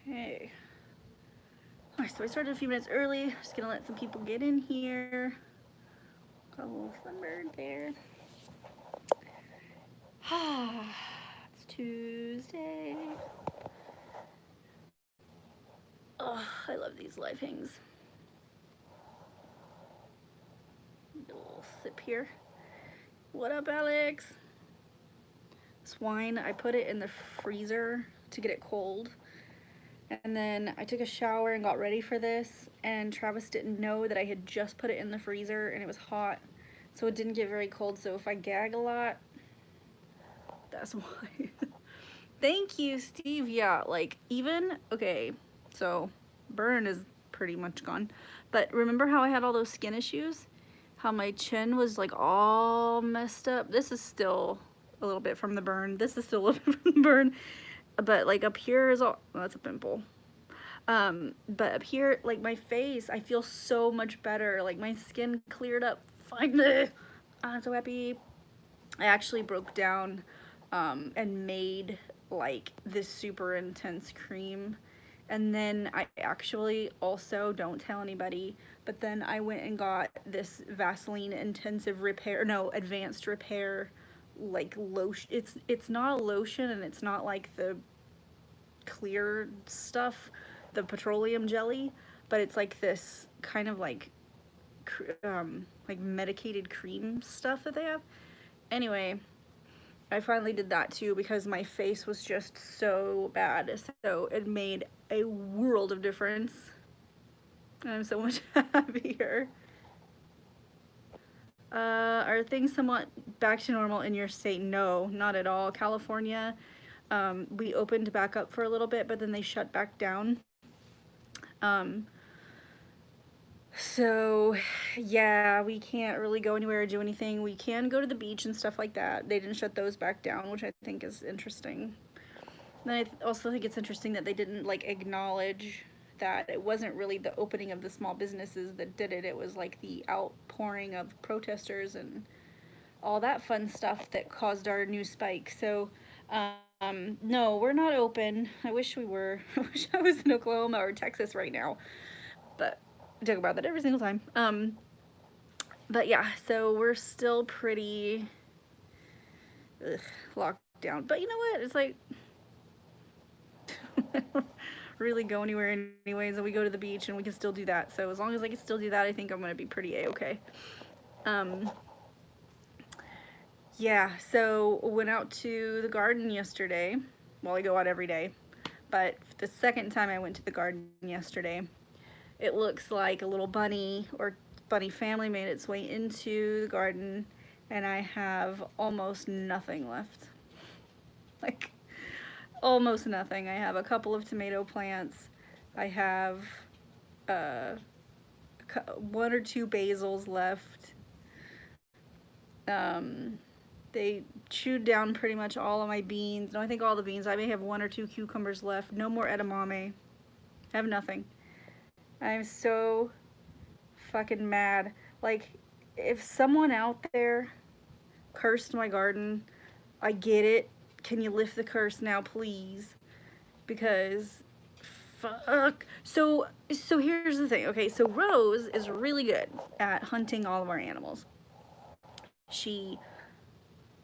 Okay. Alright, so I started a few minutes early. Just gonna let some people get in here. Got a little sunbird there. It's Tuesday. Oh, I love these live hangs. A little sip here. What up, Alex? This wine, I put it in the freezer to get it cold. And then I took a shower and got ready for this, and Travis didn't know that I had just put it in the freezer and it was hot, so it didn't get very cold. So if I gag a lot, that's why. Thank you, Steve. Yeah, like even, okay, so burn is pretty much gone, but remember how I had all those skin issues? How my chin was like all messed up? This is still a little bit from the burn. This is still a little bit from the burn. But like up here is all, oh, that's a pimple. But up here, like my face, I feel so much better. Like my skin cleared up finally. I'm so happy. I actually broke down and made like this super intense cream. And then I actually also, don't tell anybody, but then I went and got this Vaseline intensive repair, no, advanced repair, like lotion. It's not a lotion, and it's not like the clear stuff, the petroleum jelly, but it's like this kind of like medicated cream stuff that they have. Anyway, I finally did that too because my face was just so bad, so it made a world of difference, and I'm so much happier. Are things somewhat back to normal in your state? No, not at all. California, we opened back up for a little bit, but then they shut back down. So yeah, we can't really go anywhere or do anything. We can go to the beach and stuff like that. They didn't shut those back down, which I think is interesting. And I also think it's interesting that they didn't like acknowledge that it wasn't really the opening of the small businesses that did it. It was like the outpouring of protesters and all that fun stuff that caused our new spike. So no, we're not open. I wish we were. I wish I was in Oklahoma or Texas right now. But I talk about that every single time. But yeah, so we're still pretty locked down. But you know what? It's like I don't really go anywhere anyways, and we go to the beach and we can still do that. So as long as I can still do that, I think I'm gonna be pretty a-okay. Yeah, so went out to the garden yesterday. Well, I go out every day, but the second time I went to the garden yesterday, it looks like a little bunny or bunny family made its way into the garden, and I have almost nothing left. Like, almost nothing. I have a couple of tomato plants. I have one or two basils left. They chewed down pretty much all of my beans. No, I think all the beans. I may have one or two cucumbers left. No more edamame. I have nothing. I'm so fucking mad. Like, if someone out there cursed my garden, I get it. Can you lift the curse now, please? Because fuck. So here's the thing. Okay, so Rose is really good at hunting all of our animals. She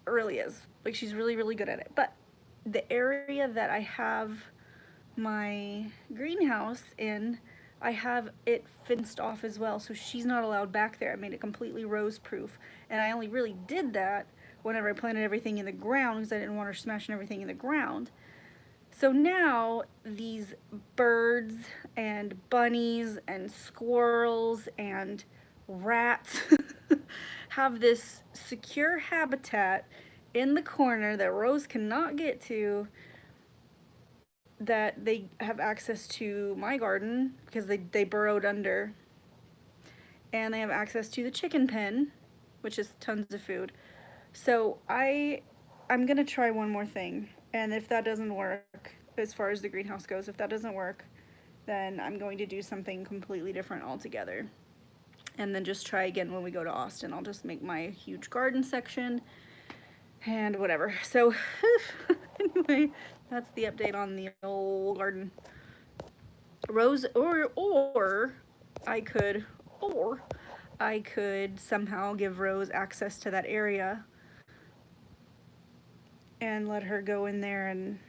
really is. Like, she's really, really good at it. But the area that I have my greenhouse in, I have it fenced off as well, so she's not allowed back there. I made it completely rose proof, and I only really did that whenever I planted everything in the ground because I didn't want her smashing everything in the ground. So now these birds and bunnies and squirrels and rats have this secure habitat in the corner that Rose cannot get to, that they have access to my garden because they burrowed under, and they have access to the chicken pen, which is tons of food. So I'm gonna try one more thing, and if that doesn't work, as far as the greenhouse goes, if that doesn't work, then I'm going to do something completely different altogether, and then just try again when we go to Austin. I'll just make my huge garden section and whatever. So anyway, that's the update on the old garden. rose, I could, or I could somehow give Rose access to that area and let her go in there and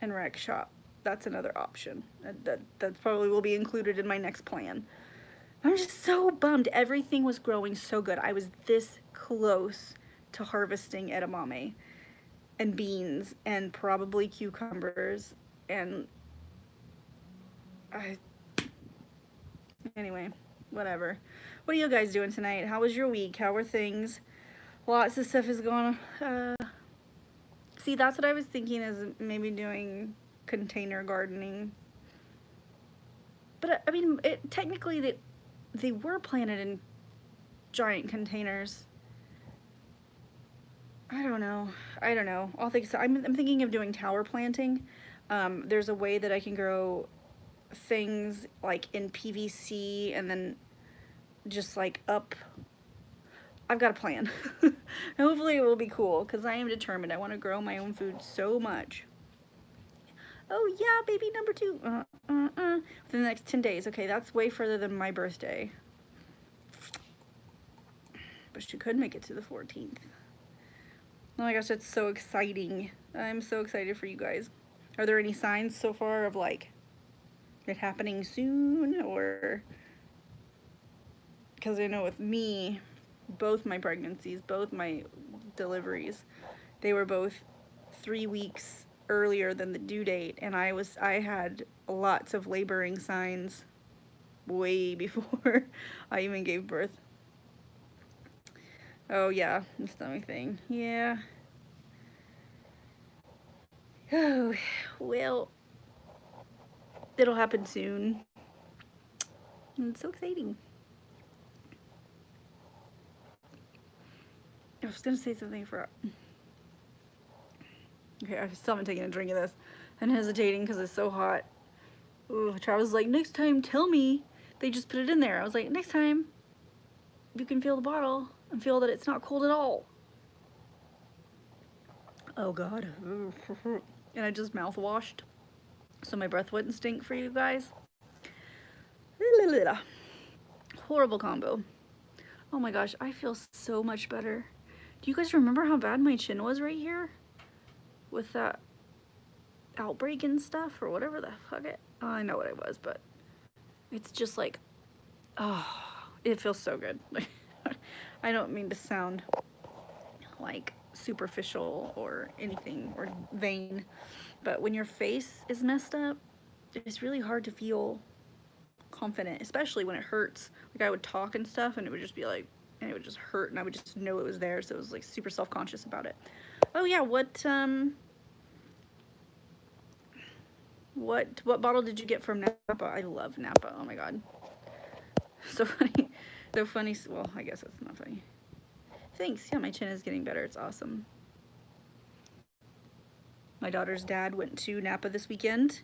rec shop. That's another option. That probably will be included in my next plan. I'm just so bummed. Everything was growing so good. I was this close to harvesting edamame and beans and probably cucumbers, and anyway, whatever. What are you guys doing tonight? How was your week? How were things? Lots of stuff is going on. See, that's what I was thinking, is maybe doing container gardening. But I mean, technically they were planted in giant containers. I don't know. I'll think so. I'm thinking of doing tower planting. There's a way that I can grow things like in PVC and then just like up. I've got a plan. Hopefully it will be cool, because I am determined. I want to grow my own food so much. Oh yeah, baby number 2. Within the next 10 days. Okay, that's way further than my birthday. But she could make it to the 14th. Oh my gosh, that's so exciting. I'm so excited for you guys. Are there any signs so far of like it happening soon, or? Because I know with me, both my pregnancies, both my deliveries, they were both 3 weeks earlier than the due date, and I had lots of laboring signs way before I even gave birth. Oh yeah, the stomach thing. Yeah. Oh, well, it'll happen soon. It's so exciting. I was gonna say something for. Okay, I still haven't taken a drink of this. I'm hesitating because it's so hot. Ooh, Travis was like, next time, tell me. They just put it in there. I was like, next time, you can feel the bottle and feel that it's not cold at all. Oh God. And I just mouthwashed so my breath wouldn't stink for you guys. Horrible combo. Oh my gosh, I feel so much better. Do you guys remember how bad my chin was right here? With that outbreak and stuff, or whatever the fuck it. Oh, I know what it was, but it's just like, oh, it feels so good. I don't mean to sound like superficial or anything or vain, but when your face is messed up, it's really hard to feel confident, especially when it hurts. Like I would talk and stuff and it would just be like, and it would just hurt, and I would just know it was there, so it was like super self-conscious about it. Oh yeah, what bottle did you get from Napa? I love Napa. Oh my god. So funny. So funny. Well, I guess that's not funny. Thanks. Yeah, my chin is getting better. It's awesome. My daughter's dad went to Napa this weekend,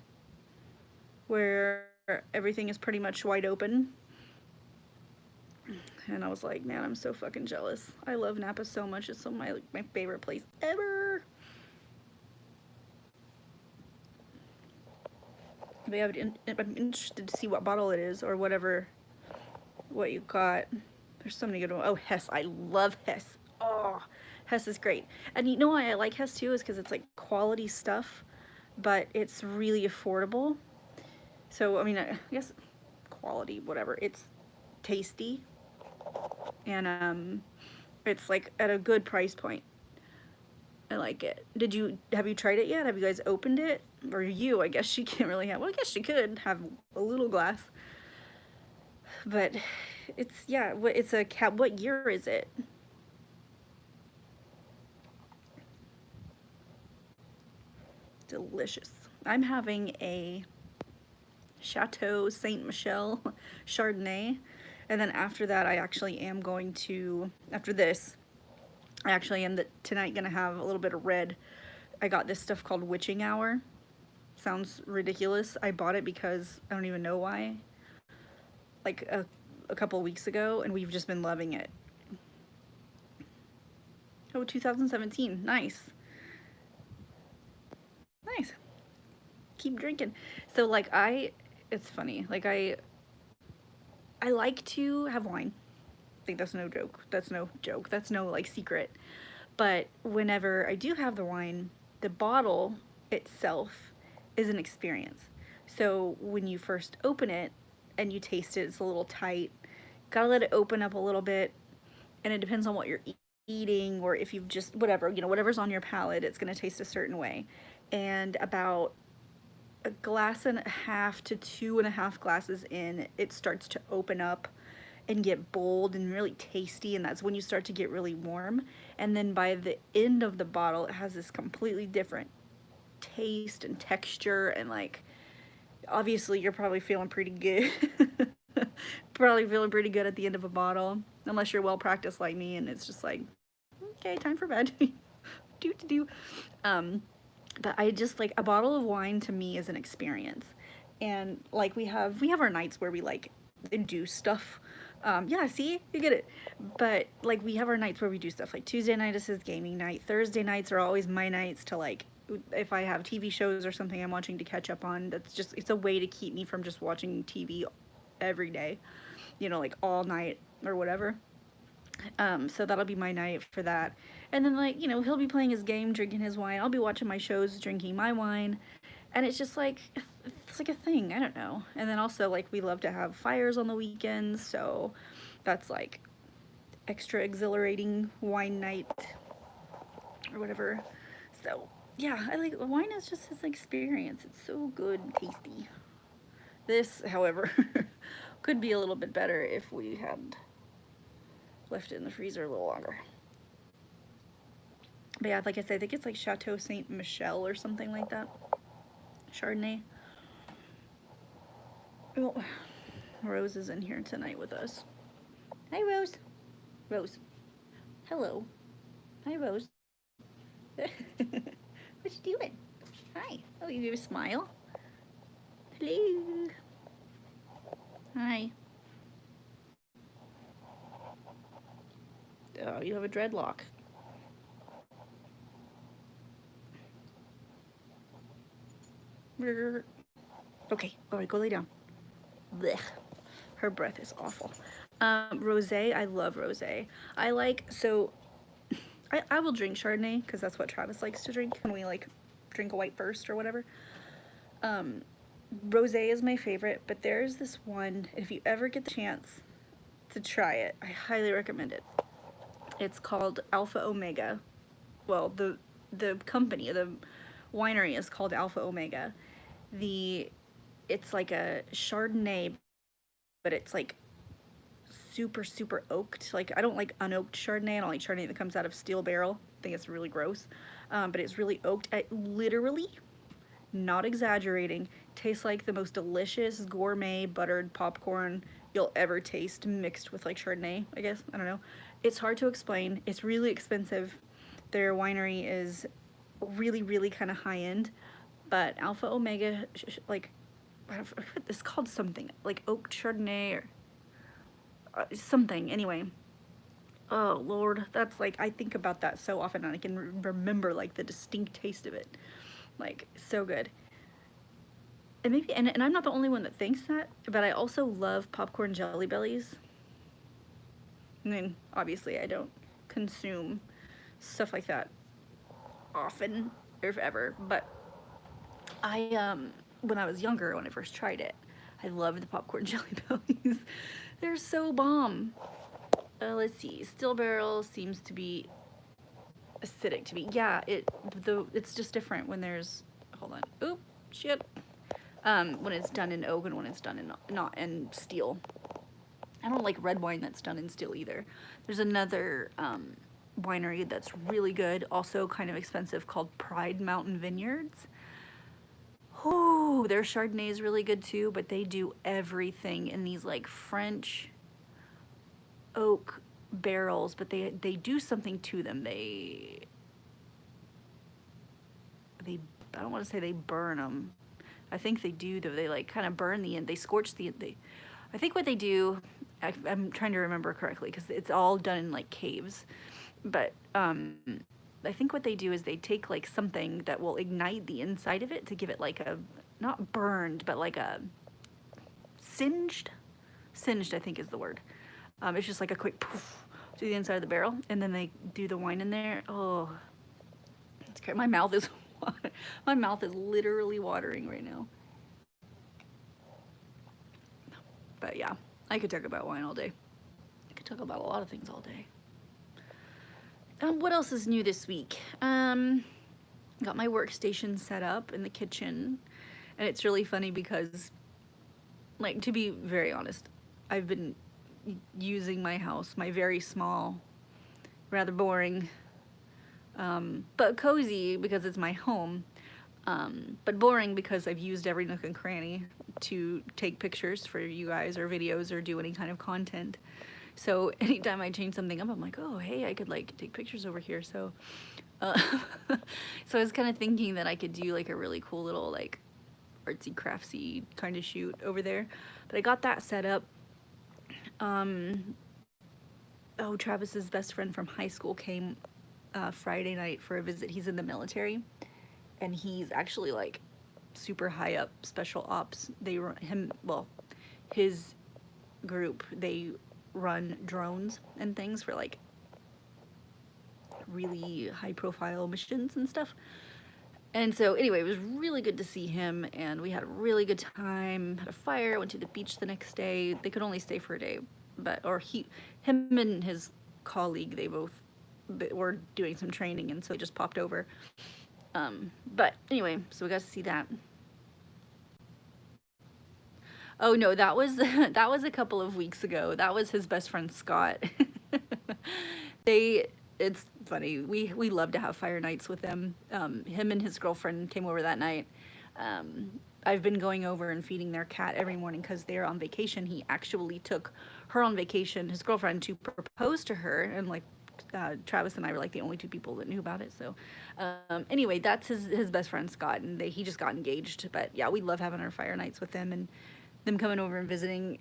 where everything is pretty much wide open. And I was like, man, I'm so fucking jealous. I love Napa so much. It's so my favorite place ever. But yeah, I'm interested to see what bottle it is, or whatever, what you got. There's so many good ones. Oh, Hess. I love Hess. Oh, Hess is great. And you know why I like Hess too, is because it's like quality stuff, but it's really affordable. So, I mean, I guess quality, whatever. It's tasty. And it's like at a good price point. I like it. Have you tried it yet? Have you guys opened it? Or you? I guess she can't really have. Well, I guess she could have a little glass. But it's, yeah, it's a cap. What year is it? Delicious. I'm having a Chateau Saint Michelle Chardonnay. And then after that, I actually am going to, after this, I actually am tonight gonna have a little bit of red. I got this stuff called Witching Hour. Sounds ridiculous. I bought it because I don't even know why. Like a couple weeks ago, and we've just been loving it. Oh, 2017. Nice. Nice. Keep drinking. So like it's funny. Like I like to have wine. I think that's no joke. That's no joke. That's no like secret. But whenever I do have the wine, the bottle itself is an experience. So when you first open it and you taste it, it's a little tight. Gotta let it open up a little bit, and it depends on what you're eating, or if you've just whatever, whatever's on your palate, it's gonna taste a certain way. And about a glass and a half to 2.5 glasses in, it starts to open up and get bold and really tasty, and that's when you start to get really warm. And then by the end of the bottle, it has this completely different taste and texture, and like obviously you're probably feeling pretty good. Probably feeling pretty good at the end of a bottle, unless you're well practiced like me and it's just like, okay, time for bed. do. But I just like, a bottle of wine to me is an experience. And like we have our nights where we like do stuff. Yeah, see, you get it. But like we have our nights where we do stuff. Like Tuesday night is his gaming night. Thursday nights are always my nights to like, if I have TV shows or something I'm watching to catch up on. It's a way to keep me from just watching TV every day, like all night or whatever. So that'll be my night for that. And then like, he'll be playing his game, drinking his wine. I'll be watching my shows, drinking my wine. And it's just like, it's like a thing. I don't know. And then also like we love to have fires on the weekends. So that's like extra exhilarating wine night or whatever. So yeah, I like, wine is just his experience. It's so good and tasty. This, however, could be a little bit better if we had left it in the freezer a little longer. But yeah, like I said, I think it's like Chateau Saint Michelle or something like that. Chardonnay. Oh, Rose is in here tonight with us. Hi, Rose. Rose. Hello. Hi, Rose. What you doing? Hi. Oh, you do a smile. Hello. Hi. Oh, you have a dreadlock. Okay, alright, go lay down. Blech. Her breath is awful. Rosé, I love rosé. I like, so, I will drink Chardonnay, because that's what Travis likes to drink, when we like drink a white first or whatever. Rosé is my favorite, but there's this one, if you ever get the chance to try it, I highly recommend it. It's called Alpha Omega. Well, the company, the winery is called Alpha Omega. It's like a Chardonnay, but it's like super oaked. Like, I don't like unoaked Chardonnay. I don't like Chardonnay that comes out of steel barrel. I think it's really gross. But it's really oaked. It literally, not exaggerating, tastes like the most delicious gourmet buttered popcorn you'll ever taste mixed with like Chardonnay, I guess. I don't know. It's hard to explain. It's really expensive. Their winery is really kind of high end, but Alpha Omega, like, it's called something like oak Chardonnay or something. Anyway, oh Lord, that's like, I think about that so often and I can remember like the distinct taste of it. Like, so good. And maybe, and I'm not the only one that thinks that, but I also love popcorn Jelly Bellies. I mean, obviously I don't consume stuff like that often or ever, but when I was younger, when I first tried it, I loved the popcorn Jelly Bellies. They're so bomb. Let's see, Still Barrel seems to be acidic to me. Yeah, it's just different when there's, hold on, oop, shit. When it's done in oak and when it's done in not in steel. I don't like red wine that's done in steel either. There's another winery that's really good, also kind of expensive, called Pride Mountain Vineyards. Oh, their Chardonnay is really good too, but they do everything in these like French oak barrels, but they do something to them. They I don't want to say they burn them. I think they do though. They like kind of burn the end. They scorch the end. I think what they do, I'm trying to remember correctly because it's all done in like caves, but I think what they do is they take like something that will ignite the inside of it to give it like a, not burned, but like a, singed, I think is the word. It's just like a quick poof to the inside of the barrel, and then they do the wine in there. Oh, it's great. My mouth is my mouth is literally watering right now. But yeah, I could talk about wine all day. I could talk about a lot of things all day. What else is new this week? Got my workstation set up in the kitchen, and it's really funny because, like, to be very honest, I've been using my house, my very small, rather boring, but cozy because it's my home, but boring because I've used every nook and cranny to take pictures for you guys or videos or do any kind of content. So anytime I change something up, I'm like, oh, hey, I could like take pictures over here. So, so I was kind of thinking that I could do like a really cool little like artsy craftsy kind of shoot over there. But I got that set up. Oh, Travis's best friend from high school came Friday night for a visit. He's in the military, and he's actually like super high up special ops. They run him, well, his group, they run drones and things for like really high profile missions and stuff. And so anyway, it was really good to see him, and we had a really good time, had a fire, went to the beach the next day. They could only stay for a day, him and his colleague, they both were doing some training, and so they just popped over. But anyway, so we got to see that. Oh no, that was that was a couple of weeks ago. That was his best friend Scott. It's funny. We love to have fire nights with them. Him and his girlfriend came over that night. I've been going over and feeding their cat every morning because they're on vacation. He actually took her on vacation, his girlfriend, to propose to her, and like Travis and I were like the only two people that knew about it. So anyway, that's his best friend Scott, and he just got engaged. But yeah, we love having our fire nights with them and them coming over and visiting.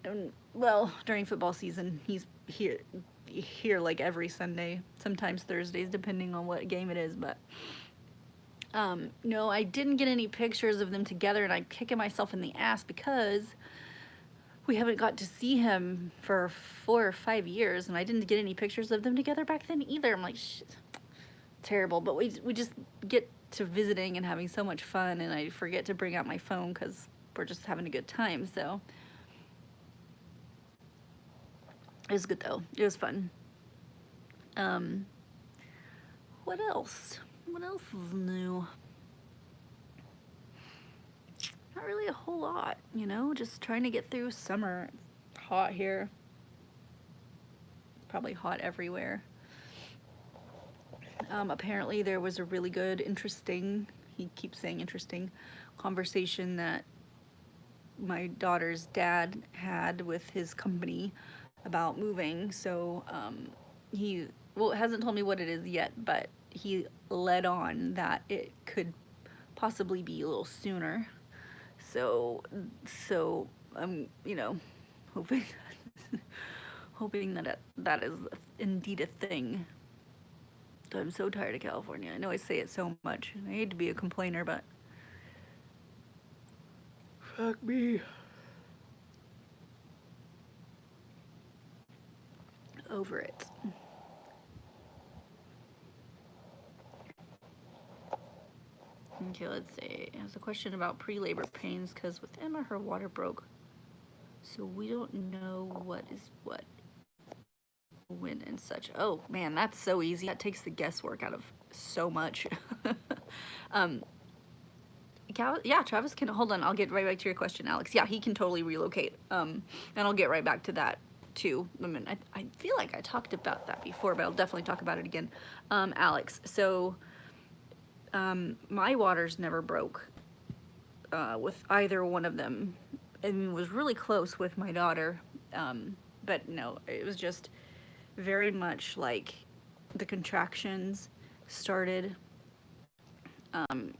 And, well, during football season, he's here like every Sunday, sometimes Thursdays, depending on what game it is. But no, I didn't get any pictures of them together, and I'm kicking myself in the ass because we haven't got to see him for 4 or 5 years, and I didn't get any pictures of them together back then either. I'm like, shit, terrible. But we just get to visiting and having so much fun, and I forget to bring out my phone because we're just having a good time. So it was good though. It was fun. What else? What else is new? Not really a whole lot, you know, just trying to get through summer. It's hot here. Probably hot everywhere. Apparently there was a really good, interesting, he keeps saying interesting, conversation that my daughter's dad had with his company about moving. So he, well, hasn't told me what it is yet, but he led on that it could possibly be a little sooner. So I'm, you know, hoping hoping that that is indeed a thing. I'm so tired of California. I know I say it so much. I hate to be a complainer, but fuck me. Over it. Okay, let's see. It has a question about pre-labor pains because with Emma, her water broke. So we don't know what is what, when, and such. Oh man, that's so easy. That takes the guesswork out of so much. Yeah, Travis can, hold on, I'll get right back to your question, Alex. Yeah, he can totally relocate. And I'll get right back to that too. I mean, I feel like I talked about that before, but I'll definitely talk about it again. Alex, so my waters never broke with either one of them. And was really close with my daughter, but no, it was just very much like the contractions started, and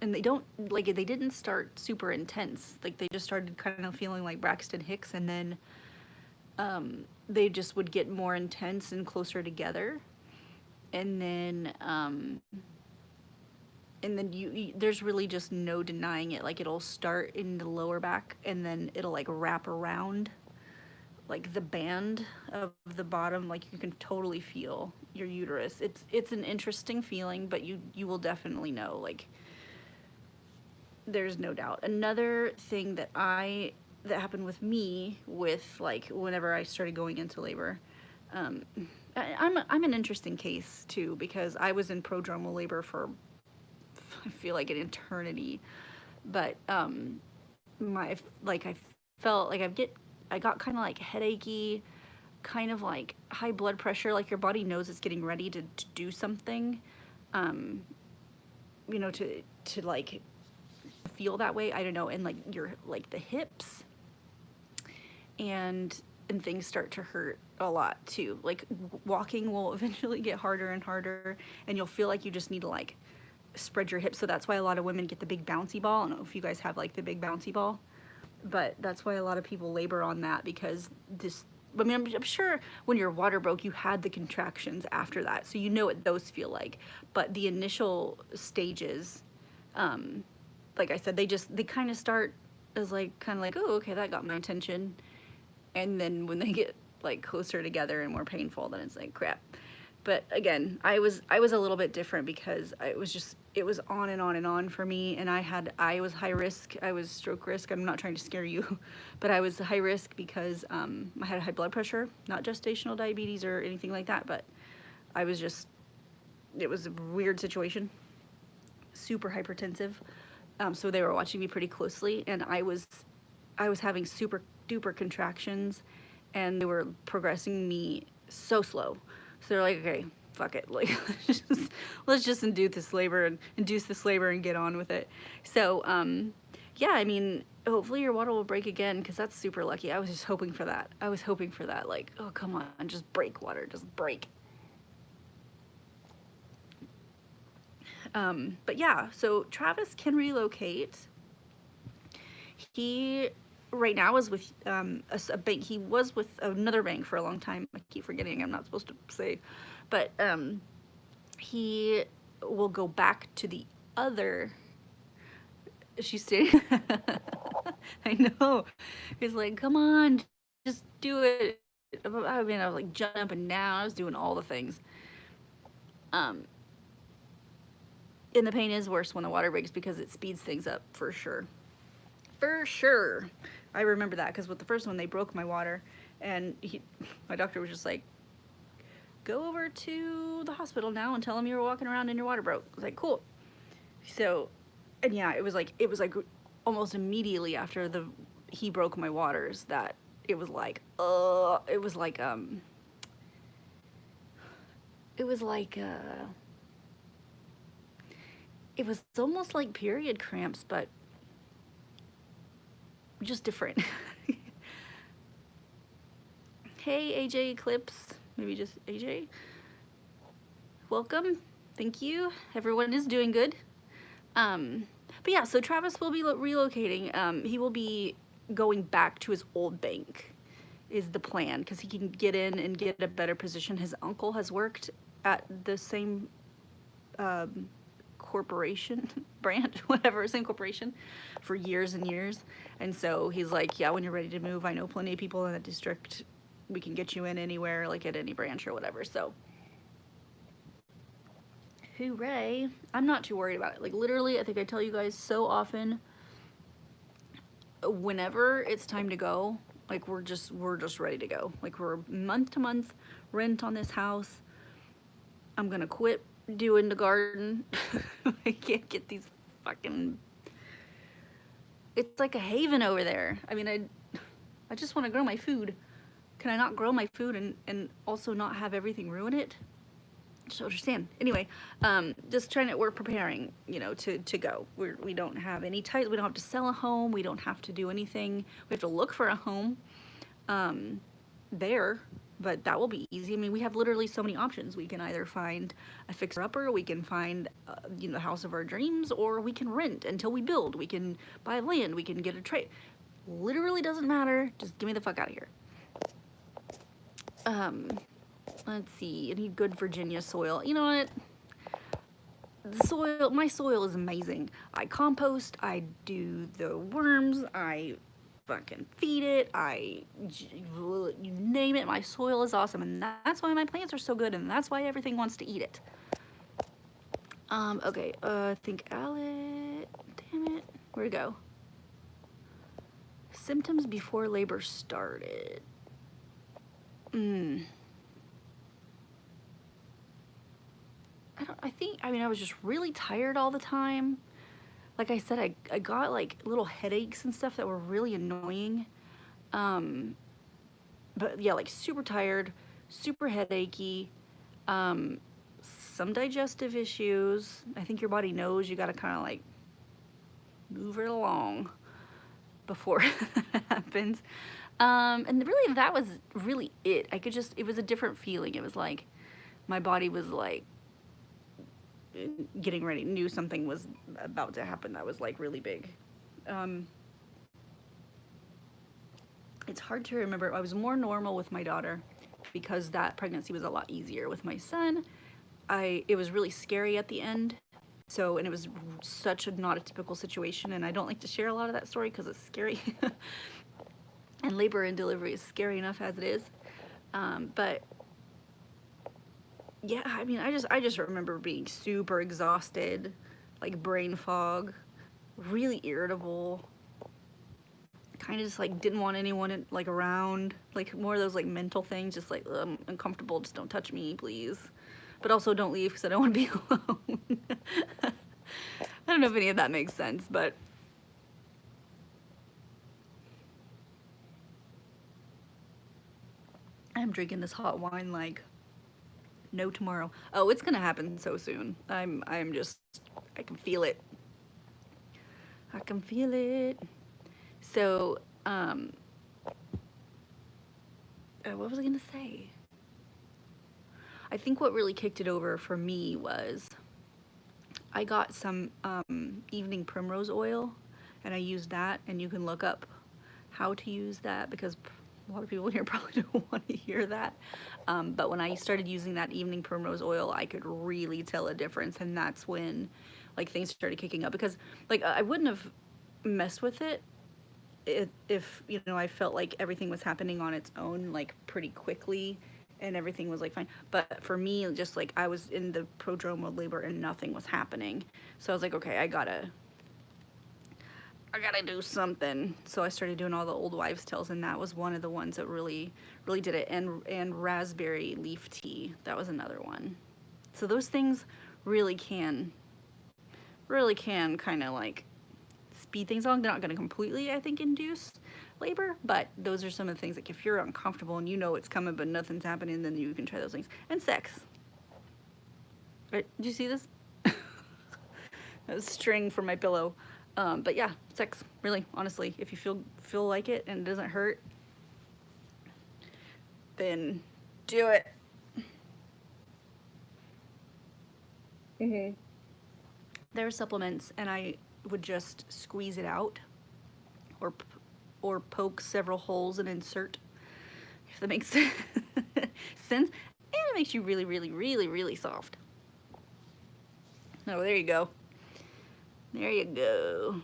they didn't start super intense. Like they just started kind of feeling like Braxton Hicks, and then they just would get more intense and closer together, and then and then there's really just no denying it. Like, it'll start in the lower back, and then it'll like wrap around like the band of the bottom. Like, you can totally feel your uterus. It's an interesting feeling, but you will definitely know. Like, there's no doubt. Another thing that happened with me, with like whenever I started going into labor, I'm an interesting case too, because I was in prodromal labor for, I feel like, an eternity. But my, like, I felt like I got kind of like headachy, kind of like high blood pressure, like your body knows it's getting ready to do something, you know, to like feel that way. I don't know. And like your, like the hips and things start to hurt a lot too. Like, walking will eventually get harder and harder, and you'll feel like you just need to like spread your hips. So that's why a lot of women get the big bouncy ball. I don't know if you guys have like the big bouncy ball, but that's why a lot of people labor on that, because this, I mean, I'm sure when your water broke, you had the contractions after that, so you know what those feel like. But the initial stages, like I said, they kind of start as like, kind of like, oh, okay, that got my attention. And then when they get like closer together and more painful, then it's like, crap. But again, I was a little bit different, because it was on and on and on for me. And I was high risk. I was stroke risk. I'm not trying to scare you, but I was high risk because I had high blood pressure, not gestational diabetes or anything like that, but it was a weird situation, super hypertensive. So they were watching me pretty closely, and I was having super duper contractions, and they were progressing me so slow. So they're like, okay, fuck it, like, let's just induce this labor and get on with it. So yeah, I mean, hopefully your water will break again, because that's super lucky. I was just hoping for that. Like, oh, come on, just break, water, just break. But yeah, so Travis can relocate. He right now is with a bank. He was with another bank for a long time. I keep forgetting, I'm not supposed to say, but he will go back to the other. She's saying, I know. He's like, come on, just do it. I mean, I was like jumping up and down. I was doing all the things. And the pain is worse when the water breaks, because it speeds things up for sure. For sure. I remember that, because with the first one, they broke my water, and my doctor was just like, go over to the hospital now and tell them you were walking around and your water broke. I was like, cool. So, and yeah, it was like almost immediately after he broke my waters that it was like, it was almost like period cramps, but just different. Hey, AJ Eclipse, maybe just AJ. Welcome, thank you. Everyone is doing good. But yeah, so Travis will be relocating. He will be going back to his old bank, is the plan, because he can get in and get a better position. His uncle has worked at the same corporation, branch, whatever, same corporation for years and years. And so he's like, yeah, when you're ready to move, I know plenty of people in the district. We can get you in anywhere, like at any branch or whatever. So hooray. I'm not too worried about it. Like, literally, I think I tell you guys so often, whenever it's time to go, like, we're just ready to go. Like, we're month to month rent on this house. I'm gonna quit doing the garden. I can't get these fucking, it's like a haven over there. I mean, I just want to grow my food. Can I not grow my food and also not have everything ruin it? Just understand. Anyway, just trying to, we're preparing, you know, to go. We don't have any ties. We don't have to sell a home. We don't have to do anything. We have to look for a home there, but that will be easy. I mean, we have literally so many options. We can either find a fixer-upper, we can find, you know, the house of our dreams, or we can rent until we build. We can buy land. We can get a trade. Literally doesn't matter. Just get me the fuck out of here. Let's see. I need good Virginia soil. You know what? the soil, my soil is amazing. I compost, I do the worms, I fucking feed it, you name it, my soil is awesome, and that's why my plants are so good, and that's why everything wants to eat it. Okay, I think damn it, where'd it go? Symptoms before labor started. I mean, I was just really tired all the time. Like I said, I got like little headaches and stuff that were really annoying. But yeah, like super tired, super headachy, some digestive issues. I think your body knows you gotta kind of like move it along before that happens. And really, that was really it. It was a different feeling. It was like my body was like getting ready, knew something was about to happen that was like really big. It's hard to remember. I was more normal with my daughter because that pregnancy was a lot easier. With my son, it was really scary at the end. So, and it was such a not a typical situation, and I don't like to share a lot of that story because it's scary. And labor and delivery is scary enough as it is. But yeah, I mean, I just remember being super exhausted, like brain fog, really irritable, kind of just like didn't want anyone like around, like more of those like mental things, just like I'm uncomfortable, just don't touch me, please. But also don't leave because I don't want to be alone. I don't know if any of that makes sense, but I'm drinking this hot wine like no tomorrow. Oh, it's gonna happen so soon. I'm just, I can feel it. I can feel it. So, what was I gonna say? I think what really kicked it over for me was I got some evening primrose oil, and I used that, and you can look up how to use that because a lot of people here probably don't want to hear that. But when I started using that evening primrose oil, I could really tell a difference, and that's when like things started kicking up, because like I wouldn't have messed with it if you know I felt like everything was happening on its own like pretty quickly and everything was like fine. But for me, just like I was in the prodromal labor and nothing was happening, so I was like, okay, I gotta do something. So I started doing all the old wives' tales, and that was one of the ones that really did it. And raspberry leaf tea, that was another one. So those things really can kind of like speed things along. They're not going to completely, I think, induce labor, but those are some of the things, like if you're uncomfortable and you know it's coming but nothing's happening, then you can try those things. And sex. Right, did you see this? That was string for my pillow. But yeah, sex, really, honestly, if you feel like it and it doesn't hurt, then do it. There are supplements, and I would just squeeze it out, or poke several holes and insert, if that makes sense. And it makes you really soft. Oh, there you go. There you go.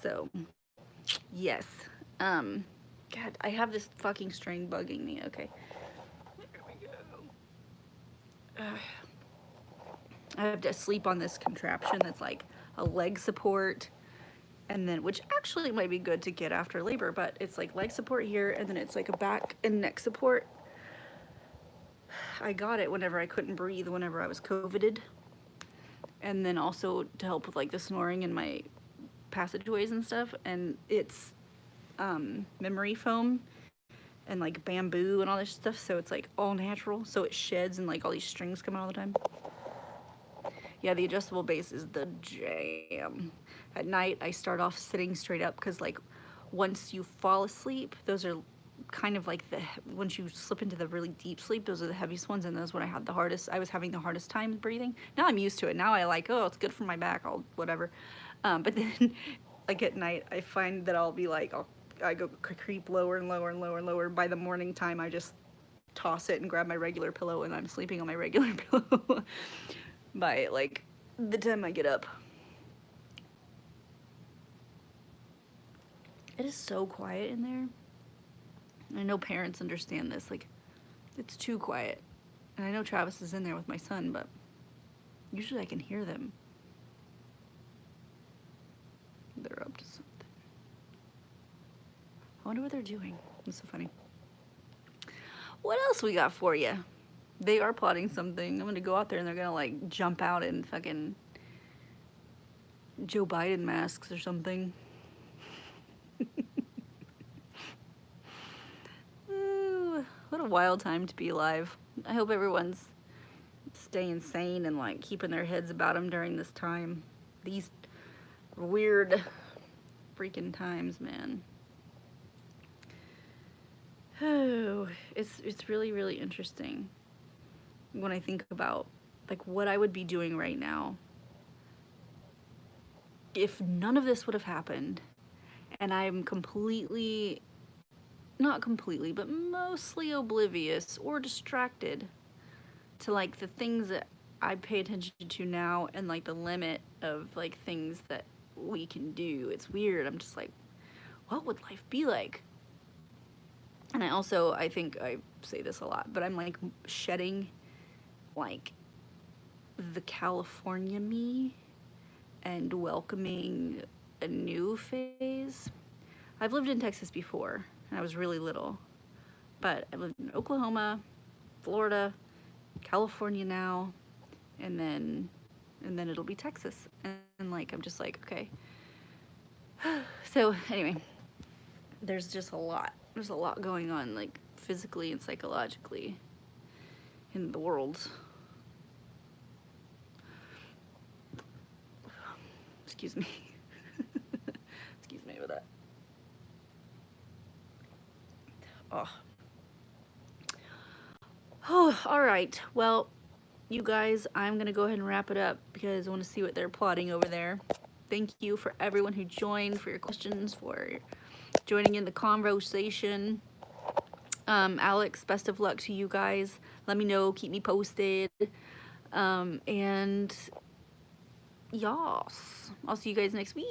So, yes. God, I have this fucking string bugging me. Okay. There we go. I have to sleep on this contraption that's like a leg support, and then, which actually might be good to get after labor, but it's like leg support here, and then it's like a back and neck support. I got it whenever I couldn't breathe, whenever I was COVIDed. And then also to help with like the snoring in my passageways and stuff. And it's memory foam and like bamboo and all this stuff, so it's like all natural, so it sheds and like all these strings come out all the time. Yeah, the adjustable base is the jam. At night, I start off sitting straight up because like once you fall asleep, those are kind of like once you slip into the really deep sleep, those are the heaviest ones, and those when I was having the hardest time breathing. Now I'm used to it. Now I like, oh, it's good for my back, I'll whatever. But then like at night, I find that I'll be like, I go creep lower and lower and lower and lower. By the morning time, I just toss it and grab my regular pillow, and I'm sleeping on my regular pillow by like the time I get up. It is so quiet in there. I know parents understand this, like, it's too quiet. And I know Travis is in there with my son, but usually I can hear them. They're up to something. I wonder what they're doing. That's so funny. What else we got for you? They are plotting something. I'm gonna go out there and they're gonna like jump out in fucking Joe Biden masks or something. Ooh, what a wild time to be alive. I hope everyone's staying sane and like keeping their heads about them during this time. These weird freaking times, man. Oh, it's really interesting when I think about like what I would be doing right now if none of this would have happened and I'm completely, not completely, but mostly oblivious or distracted to like the things that I pay attention to now and like the limit of like things that we can do. It's weird. I'm just like, what would life be like? And I think I say this a lot, but I'm like shedding like the California me and welcoming a new phase. I've lived in Texas before and I was really little, but I lived in Oklahoma, Florida, California now, and then it'll be Texas. And like I'm just like, okay. So anyway, there's just a lot. There's a lot going on, like physically and psychologically in the world. Excuse me. Excuse me with that. Oh, all right. Well, you guys, I'm going to go ahead and wrap it up because I want to see what they're plotting over there. Thank you for everyone who joined, for your questions, for joining in the conversation. Alex, best of luck to you guys. Let me know, keep me posted. And yas, I'll see you guys next week.